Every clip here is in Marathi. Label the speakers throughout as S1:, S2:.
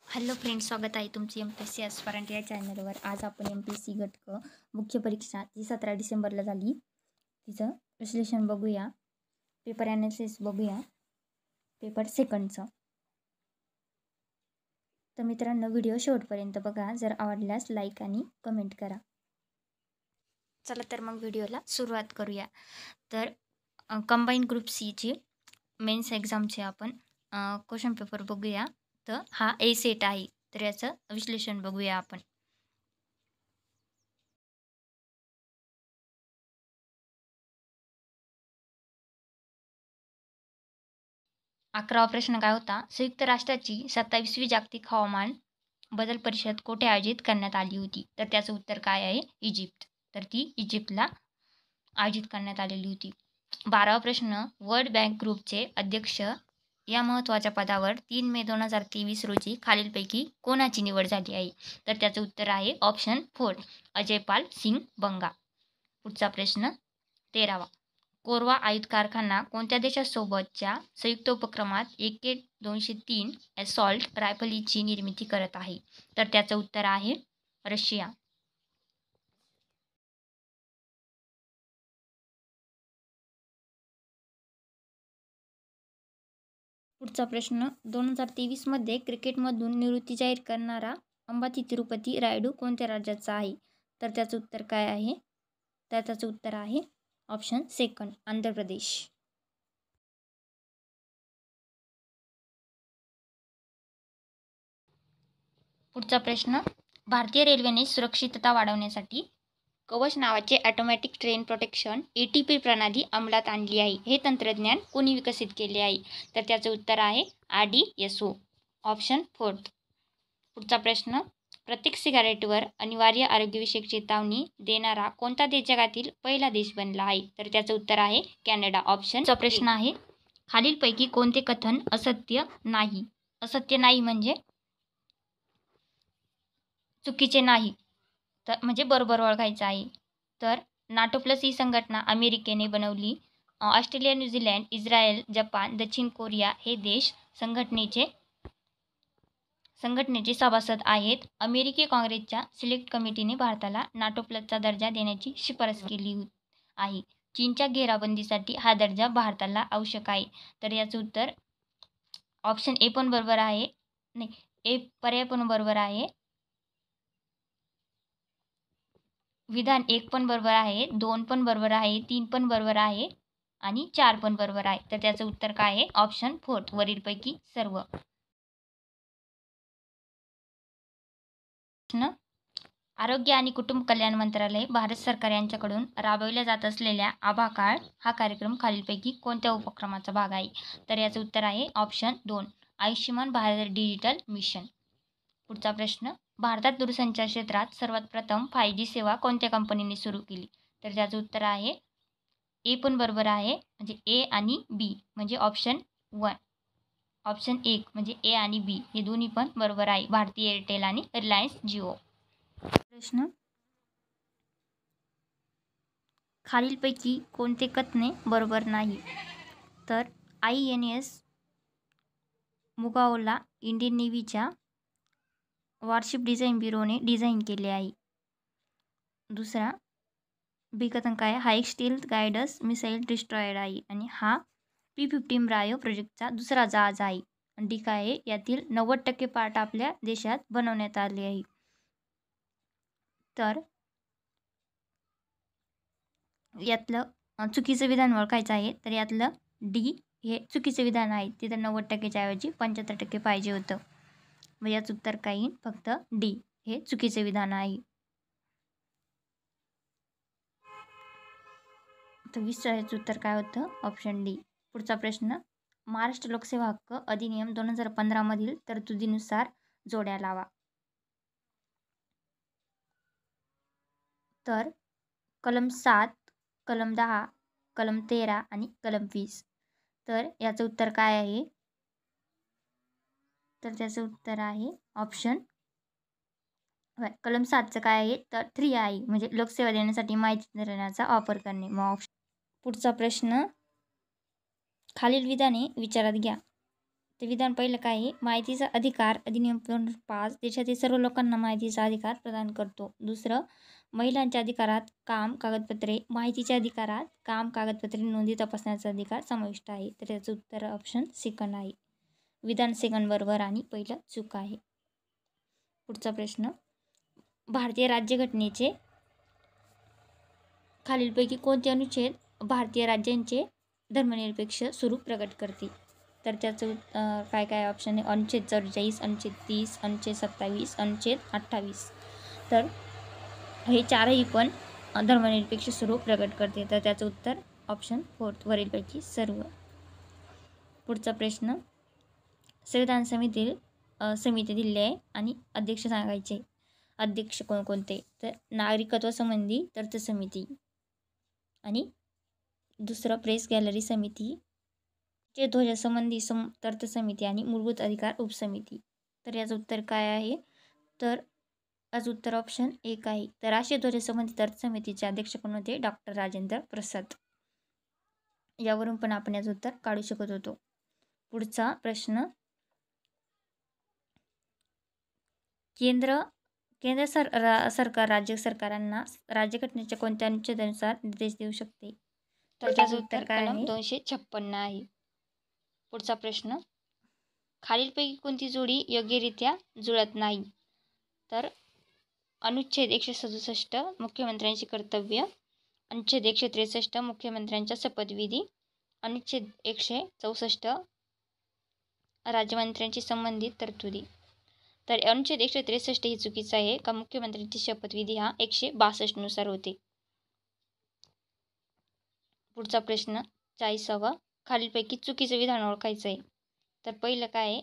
S1: हॅलो फ्रेंड्स, स्वागत आहे तुमची MPSC ॲस्पायरंट या चॅनलवर. आज आपण MPSC घटक मुख्य परीक्षा जी 17 डिसेंबरला झाली तिचं विश्लेषण बघूया. पेपर ॲनालिसिस बघूया, पेपर सेकंडचं. तर मित्रांनो, व्हिडिओ शेवटपर्यंत बघा. जर आवडल्यास लाईक आणि कमेंट करा. चला तर मग व्हिडिओला सुरुवात करूया. तर कंबाईन ग्रुप सीची मेन्स एक्झामचे आपण क्वेश्चन पेपर बघूया. तर हा ए सेट आहे, तर याचं विश्लेषण बघूया आपण. अकरावा प्रश्न काय होता? संयुक्त राष्ट्राची 27वी जागतिक हवामान बदल परिषद कोठे आयोजित करण्यात आली होती? तर त्याचं उत्तर काय आहे? इजिप्त. तर ती इजिप्तला आयोजित करण्यात आलेली होती. 12वा प्रश्न, वर्ल्ड बँक ग्रुपचे अध्यक्ष या महत्त्वाच्या पदावर 3 मे 2023 रोजी खालीलपैकी कोणाची निवड झाली आहे? तर त्याचं उत्तर आहे ऑप्शन 4, अजयपाल सिंग बंगा. पुढचा प्रश्न 13वा, कोरवा आयुध कारखाना कोणत्या देशासोबतच्या संयुक्त उपक्रमात AK-203 ॲसॉल्ट रायफलीची निर्मिती करत आहे? तर त्याचं उत्तर आहे रशिया. पुढचा प्रश्न, 2023मध्ये क्रिकेटमधून निवृत्ती जाहीर करणारा अंबाती तिरुपती रायडू कोणत्या राज्याचा आहे? तर त्याचं उत्तर काय आहे? तर त्याचं उत्तर आहे ऑप्शन 2, आंध्र प्रदेश. पुढचा प्रश्न, भारतीय रेल्वेने सुरक्षितता वाढवण्यासाठी कवच नावाचे ऑटोमॅटिक ट्रेन प्रोटेक्शन ATP प्रणाली अंमलात आणली आहे. हे तंत्रज्ञान कोणी विकसित केले आहे? तर त्याचं उत्तर आहे RDSO, ऑप्शन 4. पुढचा प्रश्न, प्रत्येक सिगारेटवर अनिवार्य आरोग्यविषयक चेतावणी देणारा कोणता देश जगातील पहिला देश बनला आहे? तर त्याचं उत्तर आहे कॅनडा, ऑप्शन. चा प्रश्न आहे, खालीलपैकी कोणते कथन असत्य नाही? असत्य नाही म्हणजे चुकीचे नाही, तर म्हणजे बरोबर ओळखायचं आहे. तर NATO प्लस ही संघटना अमेरिकेने बनवली. ऑस्ट्रेलिया, न्यूझीलँड, इस्रायल, जपान, दक्षिण कोरिया हे देश संघटनेचे सभासद आहेत. अमेरिकी काँग्रेसच्या सिलेक्ट कमिटीने भारताला NATO प्लसचा दर्जा देण्याची शिफारस केली आहे. चीनच्या घेराबंदीसाठी हा दर्जा भारताला आवश्यक आहे. तर याचं उत्तर ऑप्शन ए पण बरोबर आहे. नाही, ए पर्याय पण बरोबर आहे. विधान 1 पण बरोबर आहे, 2 पण बरोबर आहे, 3 पण बरोबर आहे आणि 4 पण बरोबर आहे. तर त्याचं उत्तर काय आहे? ऑप्शन 4, वरीलपैकी सर्व. प्रश्न, आरोग्य आणि कुटुंब कल्याण मंत्रालय, भारत सरकार यांच्याकडून राबवल्या जात असलेल्या आभा कार्ड हा कार्यक्रम खालीलपैकी कोणत्या उपक्रमाचा भाग आहे? तर याचं उत्तर आहे option 2, Ayushman Bharat digital mission. पुढचा प्रश्न, भारतात दूरसंचार क्षेत्रात सर्वात प्रथम 5G सेवा कोणत्या कंपनीने सुरू केली? तर त्याचं उत्तर आहे ए पण बरोबर आहे, म्हणजे ए आणि बी म्हणजे ऑप्शन 1. ऑप्शन 1 म्हणजे ए आणि बी हे दोन्ही पण बरोबर आहे, भारती एअरटेल आणि रिलायन्स जिओ. प्रश्न, खालीलपैकी कोणते कथने बरोबर नाही? तर INS मुगाओला इंडियन नेव्हीच्या वॉरशिप डिझाईन ब्युरोने डिझाईन केले आहे. दुसरा बी कथन काय? हा एक स्टील गायडस मिसाईल डिस्ट्रॉयर आहे आणि हा P-15 ब्रायो प्रोजेक्टचा दुसरा जहाज आहे. डी काय आहे? यातील 90% पार्ट आपल्या देशात बनवण्यात आले आहे. तर यातलं चुकीचं विधान ओळखायचं आहे. तर यातलं डी हे चुकीचं विधान आहे. तिथं 90%च्या ऐवजी 75% पाहिजे होतं. मग याचं उत्तर काय येईल? फक्त डी हे चुकीचं विधान आहे. तर 20चं उत्तर काय होतं? Option D. पुढचा प्रश्न, महाराष्ट्र लोकसेवा हक्क अधिनियम 2015 मधील तरतुदीनुसार जोड्या लावा. तर कलम 7, कलम 10, कलम 13 आणि कलम 20. तर याचं उत्तर काय आहे? तर त्याचं उत्तर आहे ऑप्शन कलम 7चं काय आहे? तर 3 आहे, म्हणजे लोकसेवा देण्यासाठी माहिती तंत्रज्ञानाचा वापर करणे. मग ऑप्शन. पुढचा प्रश्न, खालील विधाने विचारात घ्या. तर विधान पहिलं काय आहे, माहितीचा अधिकार अधिनियम 5 देशातील सर्व लोकांना माहितीचा अधिकार प्रदान करतो. दुसरं, महिलांच्या अधिकारात काम कागदपत्रे माहितीच्या अधिकारात काम कागदपत्रे नोंदी तपासण्याचा अधिकार समाविष्ट आहे. तर त्याचं उत्तर ऑप्शन सेकंड आहे. विधान सेकंड बरोबर आणि पहिलं चूक आहे. पुढचा प्रश्न, भारतीय राज्यघटनेचे खालीलपैकी कोणते अनुच्छेद भारतीय राज्यांचे धर्मनिरपेक्ष स्वरूप प्रकट करते? तर त्याचं काय काय ऑप्शन आहे, अनुच्छेद 44, अनुच्छेद 30, अनुच्छेद 27, अनुच्छेद 28. तर हे चारही पण धर्मनिरपेक्ष स्वरूप प्रकट करते. तर त्याचं उत्तर ऑप्शन 4 वरीलपैकी सर्व. पुढचा प्रश्न, संविधान समिती दिली आहे आणि अध्यक्ष सांगायचे. अध्यक्ष कोणकोणते? तर नागरिकत्व संबंधी तर्क समिती आणि दुसरं प्रेस गॅलरी समिती, जे ध्वजासंबंधी तर्क समिती आणि मूलभूत अधिकार उपसमिती. तर याचं उत्तर काय आहे? तर याचं उत्तर ऑप्शन 1 आहे. तर राष्ट्रीय ध्वजासंबंधी तर्क समितीचे अध्यक्ष कोण होते? डॉक्टर राजेंद्र प्रसाद. यावरून पण आपण याचं उत्तर काढू शकत होतो. पुढचा प्रश्न, केंद्र सरकार राज्य सरकारांना राज्यघटनेच्या कोणत्या अनुच्छेदानुसार निर्देश देऊ शकते? तर त्याचं उत्तर काय आहे? 256 आहे. पुढचा प्रश्न, खालीलपैकी कोणती जोडी योग्यरित्या जुळत नाही? तर अनुच्छेद 167 मुख्यमंत्र्यांची कर्तव्य, अनुच्छेद 163 मुख्यमंत्र्यांचा शपथविधी, अनुच्छेद 164 राज्यमंत्र्यांशी संबंधित तरतुदी. तर अनुच्छेद 163 ही चुकीचं आहे का मुख्यमंत्र्यांची शपथविधी हा 162 नुसार होते. पुढचा प्रश्न 40वा, खालीलपैकी चुकीचं विधान ओळखायचं आहे. तर पहिलं काय आहे?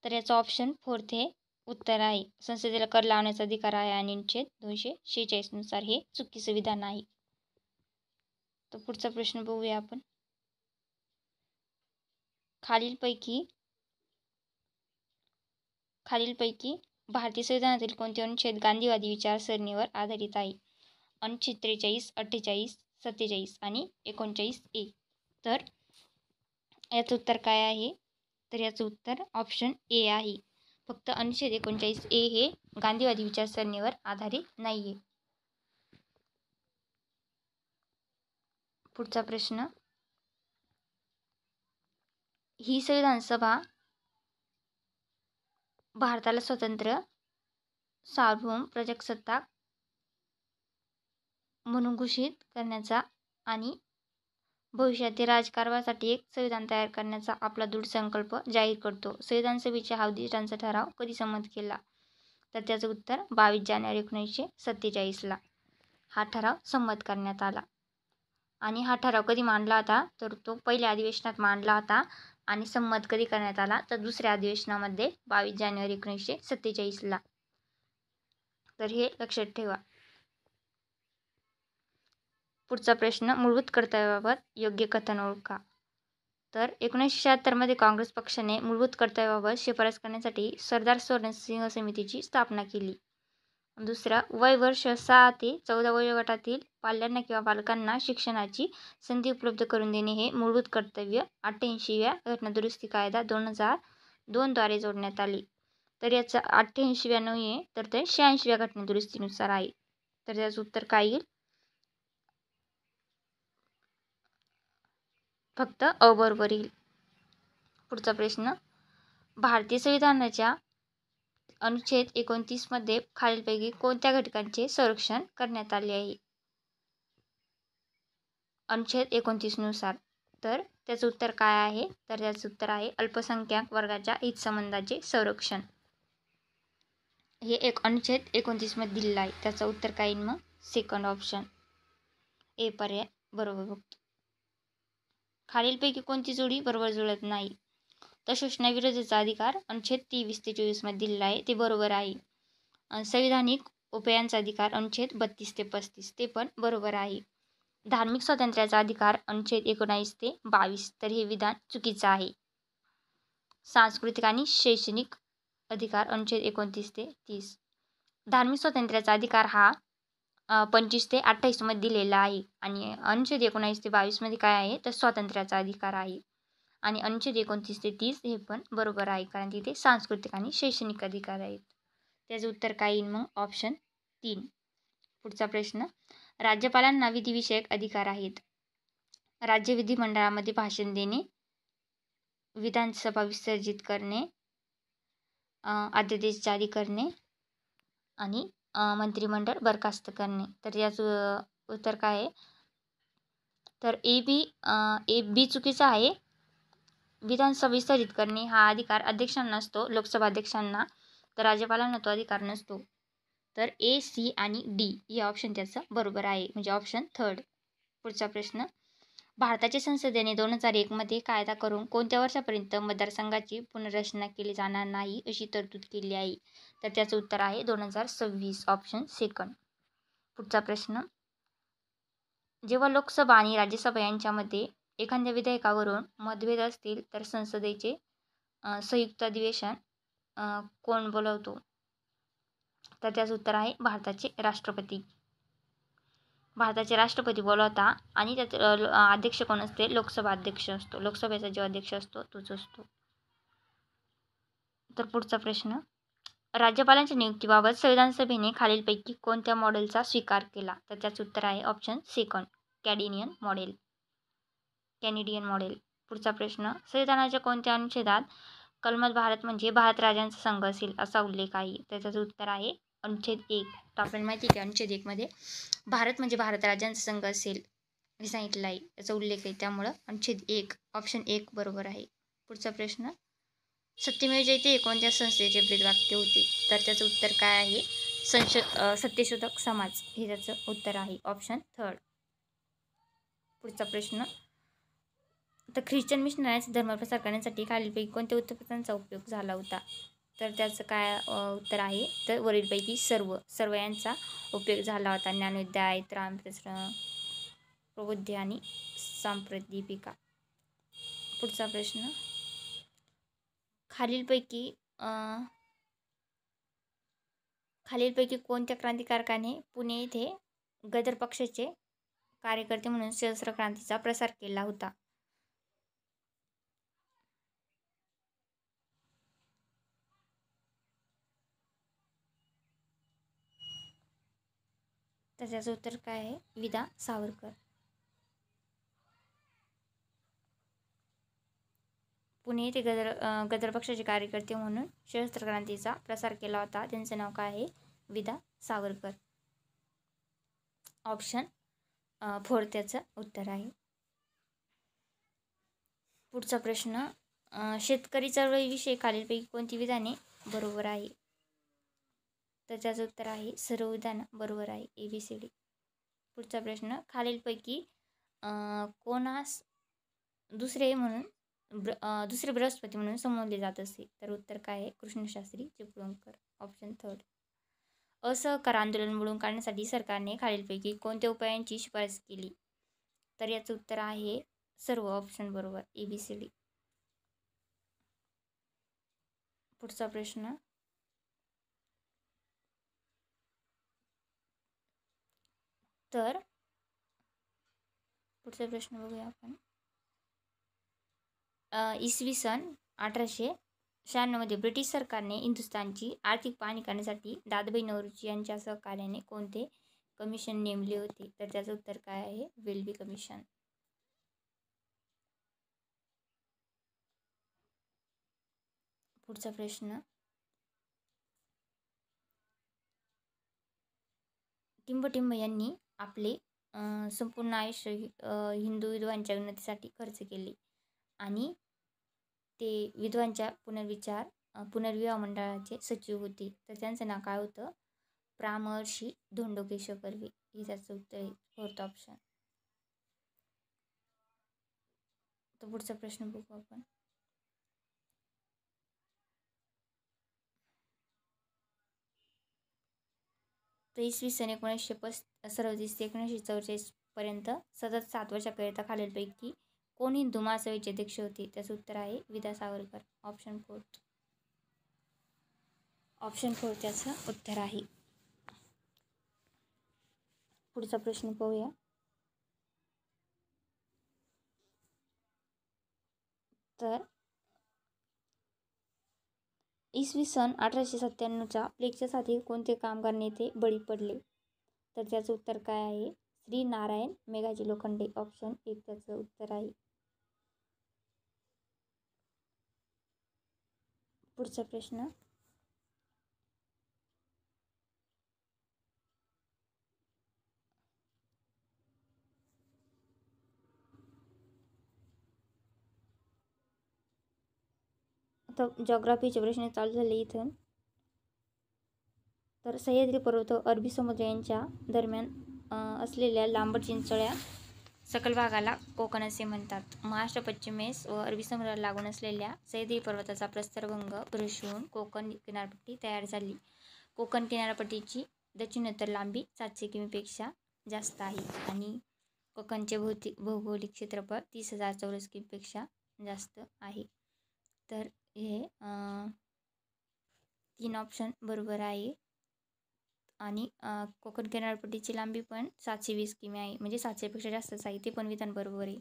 S1: तर याचं ऑप्शन 4 हे उत्तर आहे. संसदेला कर लावण्याचा अधिकार आहे आणि अनुच्छेद 246 नुसार हे चुकीचं विधान आहे. तर पुढचा प्रश्न बघूया आपण. खालीलपैकी भारतीय संविधानातील कोणते अनुच्छेद गांधीवादी विचारसरणीवर आधारित आहे? अनुच्छेद 43, 48, 47 आणि 39A. तर याचं उत्तर काय आहे? तर याचं उत्तर ऑप्शन ए आहे. फक्त अनुच्छेद 39A हे गांधीवादी विचारसरणीवर आधारित नाही आहे. पुढचा प्रश्न, ही संविधान सभा भारताला स्वतंत्र सार्वभौम प्रजासत्ताक म्हणून घोषित करण्याचा आणि भविष्यातील राजकारभारासाठी एक संविधान तयार करण्याचा आपला दृढ संकल्प जाहीर करतो. संविधान सभेच्या उद्दिष्टांचा ठराव कधी संमत केला? तर त्याचं उत्तर 22 जानेवारी 1947ला हा ठराव संमत करण्यात आला. आणि हा ठराव कधी मांडला होता? तर तो पहिल्या अधिवेशनात मांडला होता आणि संमत कधी करण्यात आला? तर दुसऱ्या अधिवेशनामध्ये 22 जानेवारी 1947ला. तर हे लक्षात ठेवा. पुढचा प्रश्न, मूलभूत कर्तव्याबाबत योग्य कथन ओळखा. तर 1976 काँग्रेस पक्षाने मूलभूत कर्तव्याबाबत शिफारस करण्यासाठी सरदार स्वरणसिंह समितीची स्थापना केली. दुसरा, वय वर्ष 6 ते 14 वयोगटातील पाल्यांना किंवा बालकांना शिक्षणाची संधी उपलब्ध करून देणे हे मूलभूत कर्तव्य 88व्या घटनादुरुस्ती कायदा 2002 द्वारे जोडण्यात आले. तर याचा 88व्या नाही तर ते 86व्या घटनादुरुस्तीनुसार आहे. तर त्याचं उत्तर काय येईल? फक्त अ बरोबर येईल. पुढचा प्रश्न, भारतीय संविधानाच्या अनुच्छेद 29 मध्ये खालीलपैकी कोणत्या घटकांचे संरक्षण करण्यात आले आहे? अनुच्छेद 29 नुसार. तर त्याचं उत्तर काय आहे? तर त्याचं उत्तर आहे अल्पसंख्याक वर्गाच्या हितसंबंधांचे संरक्षण. हे एक अनुच्छेद 29 मध्ये दिलेलं आहे. त्याचं उत्तर काय येईल मग? सेकंड ऑप्शन ए पर्याय बरोबर बघतो. खालीलपैकी कोणती जोडी बरोबर जुळत नाही? तर शोषणाविरोधाचा अधिकार अनुच्छेद 23 ते 24 मध्ये दिलेला आहे, ते बरोबर आहे. संविधानिक उपायांचा अधिकार अनुच्छेद 32 ते 35 ते पण बरोबर आहे. धार्मिक स्वातंत्र्याचा अधिकार अनुच्छेद 19 ते 22 तर हे विधान चुकीचं आहे. सांस्कृतिक आणि शैक्षणिक अधिकार अनुच्छेद 29 ते 30. धार्मिक स्वातंत्र्याचा अधिकार हा 25 ते 28 मध्ये दिलेला आहे आणि अनुच्छेद 19 ते 22 मध्ये काय आहे? तर स्वातंत्र्याचा अधिकार आहे. आणि अनुच्छेद 29 ते 30 हे पण बरोबर आहे, कारण तिथे सांस्कृतिक आणि शैक्षणिक अधिकार आहेत. त्याचं उत्तर काय येईल मग? ऑप्शन 3. पुढचा प्रश्न, राज्यपालांना विधिविषयक अधिकार आहेत. राज्य विधिमंडळामध्ये भाषण देणे, विधानसभा विसर्जित करणे, अध्यादेश जारी करणे आणि मंत्रिमंडळ बरखास्त करणे. तर याचं उत्तर काय आहे? तर ए बी चुकीचं आहे. विधानसभा विसर्जित करणे हा अधिकार अध्यक्षांना असतो, लोकसभा अध्यक्षांना. तर राज्यपालांना तो अधिकार नसतो. तर ए, सी आणि डी हे ऑप्शन त्याचं बरोबर आहे, म्हणजे ऑप्शन 3. पुढचा प्रश्न, भारताच्या संसदेने 2001 मध्ये कायदा करून कोणत्या वर्षापर्यंत मतदारसंघाची पुनर्रचना केली जाणार नाही अशी तरतूद केली आहे? तर त्याचं उत्तर आहे 2026, ऑप्शन 2. पुढचा प्रश्न, जेव्हा लोकसभा आणि राज्यसभा यांच्यामध्ये एखाद्या विधेयकावरून मतभेद असतील तर संसदेचे संयुक्त अधिवेशन कोण बोलवतो? तर त्याचं उत्तर आहे भारताचे राष्ट्रपती. भारताचे राष्ट्रपती बोलवता आणि त्यात अध्यक्ष कोण असते? लोकसभा अध्यक्ष असतो. लोकसभेचा जो अध्यक्ष असतो तोच असतो. तर पुढचा प्रश्न, राज्यपालांच्या नियुक्तीबाबत संविधान सभेने खालीलपैकी कोणत्या मॉडेलचा स्वीकार केला? तर त्याचं उत्तर आहे ऑप्शन 2, कॅनेडियन मॉडेल. पुढचा प्रश्न, संविधानाच्या कोणत्या अनुच्छेदात कलमात भारत म्हणजे भारत राज्यांचा संघ असेल असा उल्लेख आहे? तर त्याचं उत्तर आहे अनुच्छेद 1. तर आपल्याला माहिती आहे की अनुच्छेद 1 मध्ये भारत म्हणजे भारत राज्यांचा संघ असेल हे सांगितलं आहे, त्याचा उल्लेख आहे. त्यामुळं अनुच्छेद 1, ऑप्शन 1 बरोबर आहे. पुढचा प्रश्न, सत्यमेव जयते हे कोणत्या संस्थेचे ब्रीदवाक्य होते? तर त्याचं उत्तर काय आहे? सत्यशोधक समाज हे त्याचं उत्तर आहे, ऑप्शन 3. पुढचा प्रश्न, तर ख्रिश्चन मिशनरीज धर्मप्रसार करण्यासाठी खालीलपैकी कोणत्या उत्तरप्रतांचा उपयोग झाला होता? तर त्याचं काय उत्तर आहे? तर वरीलपैकी सर्व यांचा उपयोग झाला होता. ज्ञानोदय, त्राणप्रसार, प्रबोधी आणि सांप्रदीपिका. पुढचा प्रश्न, खालीलपैकी कोणत्या क्रांतिकारकाने पुणे येथे गदर पक्षाचे कार्यकर्ते म्हणून सशस्त्र क्रांतीचा प्रसार केला होता? तर त्याचं उत्तर काय आहे? विदा सावरकर. पुणे येथे गदर पक्षाचे कार्यकर्ते म्हणून सशस्त्र क्रांतीचा प्रसार केला होता. त्यांचं नाव काय आहे? विदा सावरकर. ऑप्शन 4 त्याचं उत्तर आहे. पुढचा प्रश्न, शेतकरी चळवळीविषयी खालीलपैकी कोणती विधाने बरोबर आहे? तर त्याचं उत्तर आहे सर्व विधान बरोबर आहे, ABCD. पुढचा प्रश्न, खालीलपैकी कोणास दुसरे बृहस्पती म्हणून संबोधले जात असे? तर उत्तर काय आहे? कृष्णशास्त्री चिपळूणकर, ऑप्शन 3. असहकार आंदोलन मोडून काढण्यासाठी सरकारने खालीलपैकी कोणत्या उपायांची शिफारस केली? तर याचं उत्तर आहे सर्व, ऑप्शन बरोबर, ABCD. पुढचा प्रश्न, तर पुढचा प्रश्न बघूया आपण. इसवी सन 1896 मध्ये ब्रिटिश सरकारने हिंदुस्थानची आर्थिक पाहणी करण्यासाठी दादाभाई नौरोजी यांच्या सहकार्याने कोणते कमिशन नेमले होते? तर त्याचं उत्तर काय आहे? Welby commission. पुढचा प्रश्न, टिंबटिंब यांनी आपले संपूर्ण आयुष्य हिंदू विधवांच्या उन्नतीसाठी खर्च केले आणि ते विधवांच्या पुनर्विवाह मंडळाचे सचिव होते. तर त्यांचं नाव काय होतं? प्रामर्शी धोंडो केशव कर्वे हे त्याचं उत्तर आहे, 4th ऑप्शन. तर पुढचा प्रश्न बघू आपण. तर इसवी सन 1937 ते 1944 पर्यंत सतत 7 वर्षाकरिता खालीलपैकी कोण हिंदू महासभेचे अध्यक्ष होते? त्याचं उत्तर आहे विदा सावरकर, ऑप्शन 4. ऑप्शन 4 त्याचं उत्तर आहे. पुढचा प्रश्न पाहूया. तर इसवी सन 1897च्या प्लेगच्या साथी कोणते कामगार नेते बळी पडले? तर त्याचं उत्तर काय आहे? श्री नारायण मेघाजी लोखंडे. ऑप्शन 1 त्याचं उत्तर आहे. पुढचा प्रश्न. तर जॉग्राफीचे प्रश्न चालू झाले इथून. तर सह्याद्री पर्वत व अरबी समुद्र यांच्या दरम्यान असलेल्या लांबट चिंचोळ्या सकल भागाला कोकण असे म्हणतात. महाराष्ट्र पश्चिमेस व अरबी समुद्राला लागून असलेल्या सह्याद्री पर्वताचा प्रस्तरभंग भ्रष्टून कोकण किनारपट्टी तयार झाली. कोकण किनारपट्टीची दक्षिणोत्तर लांबी 700 किमीपेक्षा जास्त आहे आणि कोकणचे भौगोलिक क्षेत्रफळ 30,000 चौरस किमीपेक्षा जास्त आहे. तर हे 3 ऑप्शन बरोबर आहे. आणि कोकण किनारपट्टीची लांबी पण 720 किमी आहे, म्हणजे 700पेक्षा जास्तच आहे. ते पण विधान बरोबर आहे.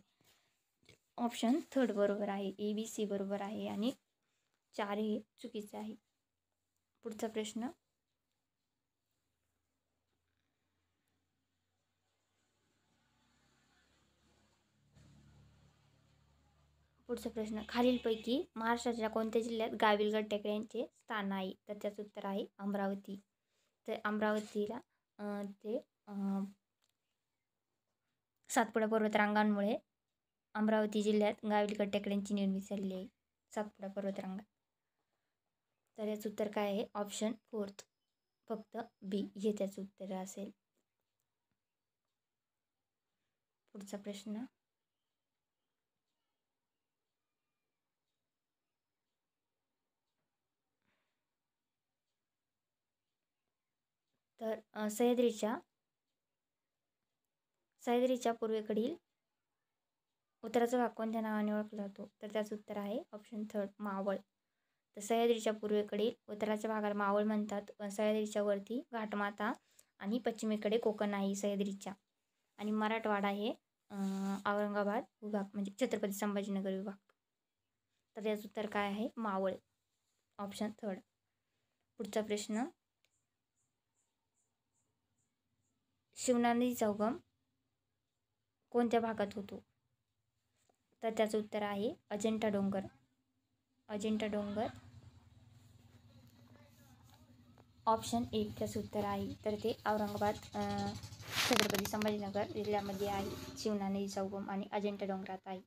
S1: ऑप्शन 3 बरोबर आहे. ABC बरोबर आहे आणि 4 हे चुकीचे आहे. पुढचा प्रश्न. खालीलपैकी महाराष्ट्राच्या कोणत्या जिल्ह्यात गाविलगड टेकड्यांचे स्थान आहे? तर त्याचं उत्तर आहे अमरावती. तर अमरावतीला ते सातपुडा पर्वतरांगांमुळे अमरावती जिल्ह्यात गाविलगड टेकड्यांची निर्मिती झालेली आहे. सातपुडा पर्वतरांगा. तर याचं उत्तर काय आहे? ऑप्शन 4 फक्त B हे त्याचं उत्तर असेल. पुढचा प्रश्न. तर सह्याद्रीच्या पूर्वेकडील उत्तराचा भाग कोणत्या नावाने ओळखला जातो? तर त्याचं उत्तर आहे ऑप्शन 3 मावळ. तर सह्याद्रीच्या पूर्वेकडील उत्तराच्या भागाला मावळ म्हणतात. सह्याद्रीच्या वरती घाटमाथा आणि पश्चिमेकडे कोकण आहे सह्याद्रीच्या. आणि मराठवाडा हे औरंगाबाद विभाग म्हणजे छत्रपती संभाजीनगर विभाग. तर त्याचं उत्तर काय आहे? मावळ. ऑप्शन 3. पुढचा प्रश्न. शिवना नदीचा उगम कोणत्या भागात होतो? तर त्याचं उत्तर आहे अजिंठा डोंगर. अजिंठा डोंगर. ऑप्शन 1 त्याचं उत्तर आहे. तर ते औरंगाबाद छत्रपती संभाजीनगर जिल्ह्यामध्ये आहे. शिवना नदीचा उगम आणि अजिंठा डोंगरात आहे.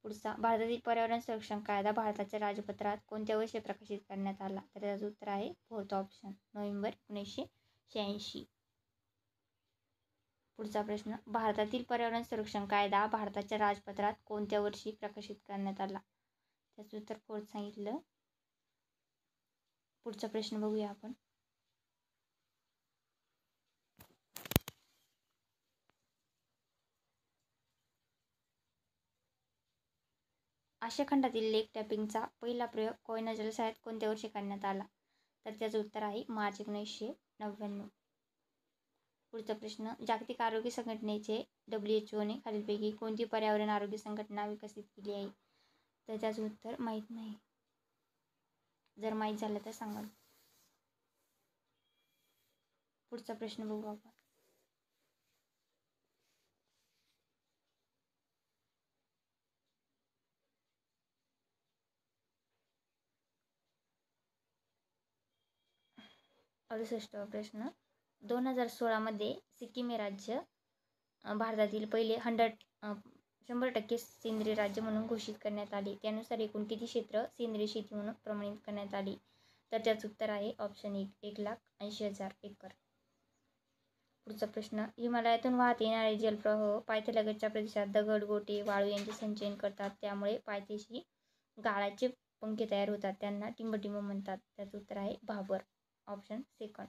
S1: पुढचा. भारतातील पर्यावरण संरक्षण कायदा भारताच्या राजपत्रात कोणत्या वर्षी प्रकाशित करण्यात आला? तर त्याचं उत्तर आहे 4th ऑप्शन नोव्हेंबर 1986. पुढचा प्रश्न. भारतातील पर्यावरण संरक्षण कायदा भारताच्या राजपत्रात कोणत्या वर्षी प्रकाशित करण्यात आला? त्याचं उत्तर 4th सांगितलं. पुढचा प्रश्न बघूया आपण. आशिया खंडातील लेक टॅपिंगचा पहिला प्रयोग कोयना जलसायात कोणत्या वर्षी करण्यात आला? तर त्याचं उत्तर आहे मार्च 1999. पुढचा प्रश्न. जागतिक आरोग्य संघटनेचे WHOने खालीलपैकी कोणती पर्यावरण आरोग्य संघटना विकसित केली आहे? तर त्याचं उत्तर माहीत नाही. जर माहीत झालं तर सांगा. पुढचा प्रश्न बघू आपण. प्रश्न. 2016मध्ये सिक्कीम हे राज्य भारतातील पहिले 100% सेंद्रिय राज्य म्हणून घोषित करण्यात आले. त्यानुसार एकूण किती क्षेत्र सेंद्रिय शेती म्हणून प्रमाणित करण्यात आले? तर त्याचं उत्तर आहे ऑप्शन 1 1,80,000 एकर. पुढचा प्रश्न. हिमालयातून वाहत येणारे जलप्रवाह पायथ्यालगतच्या प्रदेशात दगड, गोटे, वाळू यांचे संचयन करतात. त्यामुळे पायथ्याशी गाळाचे पंखे तयार होतात. त्यांना टिंबटिंब म्हणतात. त्याचं उत्तर आहे भाबर. ऑप्शन 2